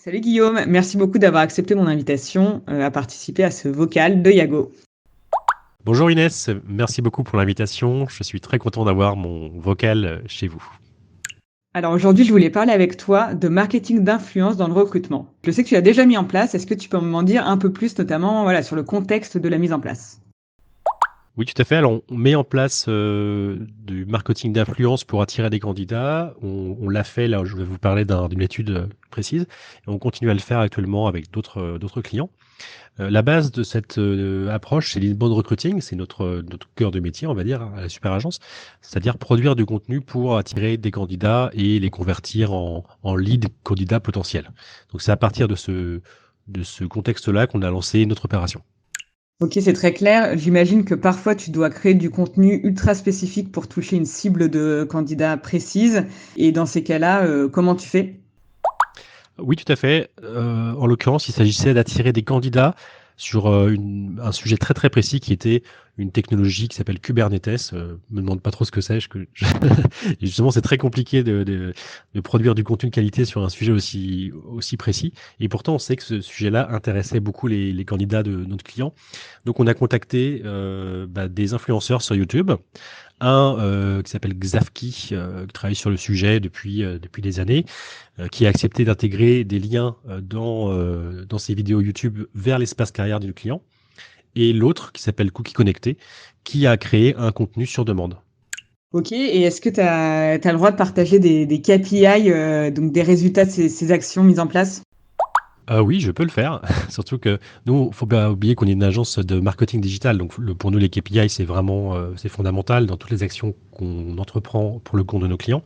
Salut Guillaume, merci beaucoup d'avoir accepté mon invitation à participer à ce vocal de Yago. Bonjour Inès, merci beaucoup pour l'invitation. Je suis très content d'avoir mon vocal chez vous. Alors aujourd'hui, je voulais parler avec toi de marketing d'influence dans le recrutement. Je sais que tu l'as déjà mis en place, est-ce que tu peux m'en dire un peu plus, notamment voilà, sur le contexte de la mise en place? Oui, tout à fait. Alors, on met en place du marketing d'influence pour attirer des candidats. On l'a fait, là, je vais vous parler d'une étude précise. Et on continue à le faire actuellement avec d'autres clients. La base de cette approche, c'est l'inbound recruiting. C'est notre cœur de métier, on va dire, à la super agence. C'est-à-dire produire du contenu pour attirer des candidats et les convertir en lead candidats potentiels. Donc, c'est à partir de ce contexte-là qu'on a lancé notre opération. Ok, c'est très clair. J'imagine que parfois tu dois créer du contenu ultra spécifique pour toucher une cible de candidats précise. Et dans ces cas-là, comment tu fais? Oui, tout à fait. En l'occurrence, il s'agissait d'attirer des candidats sur un sujet très très précis qui était une technologie qui s'appelle Kubernetes. Me demande pas trop ce que c'est. Et justement, c'est très compliqué de produire du contenu de qualité sur un sujet aussi précis. Et pourtant, on sait que ce sujet-là intéressait beaucoup les candidats de notre client. Donc, on a contacté des influenceurs sur YouTube. Un qui s'appelle Xavki, qui travaille sur le sujet depuis des années, qui a accepté d'intégrer des liens dans ses vidéos YouTube vers l'espace carrière du client. Et l'autre qui s'appelle Cookie Connecté, qui a créé un contenu sur demande. Ok, et est-ce que tu as le droit de partager des KPI, donc des résultats de ces actions mises en place? Oui, je peux le faire. Surtout que nous, faut pas oublier qu'on est une agence de marketing digital. Donc, pour nous, les KPI, c'est vraiment c'est fondamental dans toutes les actions qu'on entreprend pour le compte de nos clients.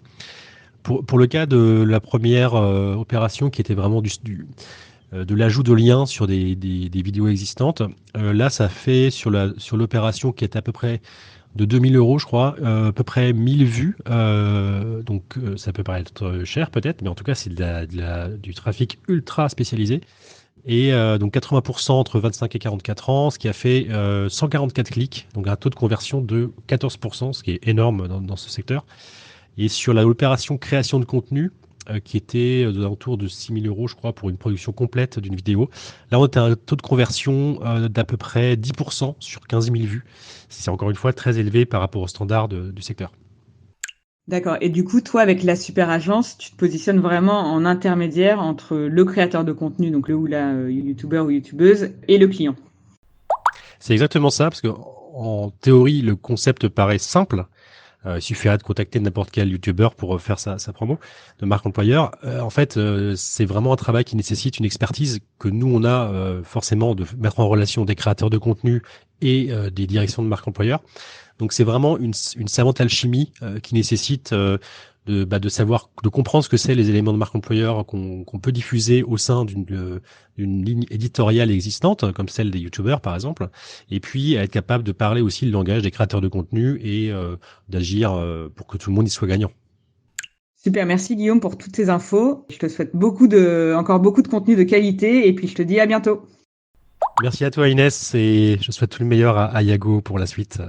Pour le cas de la première opération qui était vraiment de l'ajout de liens sur des vidéos existantes, là, ça fait sur l'opération qui est à peu près de 2 000 euros, je crois, à peu près 1 000 vues. Donc, ça peut paraître cher peut-être, mais en tout cas, c'est du trafic ultra spécialisé. Et donc 80% entre 25 et 44 ans, ce qui a fait 144 clics, donc un taux de conversion de 14%, ce qui est énorme dans ce secteur. Et sur l'opération création de contenu, qui était aux alentours de 6 000 euros, je crois, pour une production complète d'une vidéo. Là, on était à un taux de conversion d'à peu près 10% sur 15 000 vues. C'est encore une fois très élevé par rapport aux standards du secteur. D'accord. Et du coup, toi, avec la super agence, tu te positionnes vraiment en intermédiaire entre le créateur de contenu, donc le ou la youtubeur ou youtubeuse, et le client. C'est exactement ça, parce que en théorie, le concept paraît simple. Il suffirait de contacter n'importe quel youtubeur pour faire sa promo de marque employeur. En fait, c'est vraiment un travail qui nécessite une expertise que nous, on a forcément de mettre en relation des créateurs de contenu et des directions de marque employeur. Donc, c'est vraiment une savante alchimie qui nécessite de savoir, de comprendre ce que c'est les éléments de marque employeur qu'on peut diffuser au sein d'une ligne éditoriale existante, comme celle des youtubeurs, par exemple, et puis être capable de parler aussi le langage des créateurs de contenu et d'agir pour que tout le monde y soit gagnant. Super, merci Guillaume pour toutes ces infos. Je te souhaite encore beaucoup de contenu de qualité et puis je te dis à bientôt. Merci à toi Inès et je souhaite tout le meilleur à Yago pour la suite.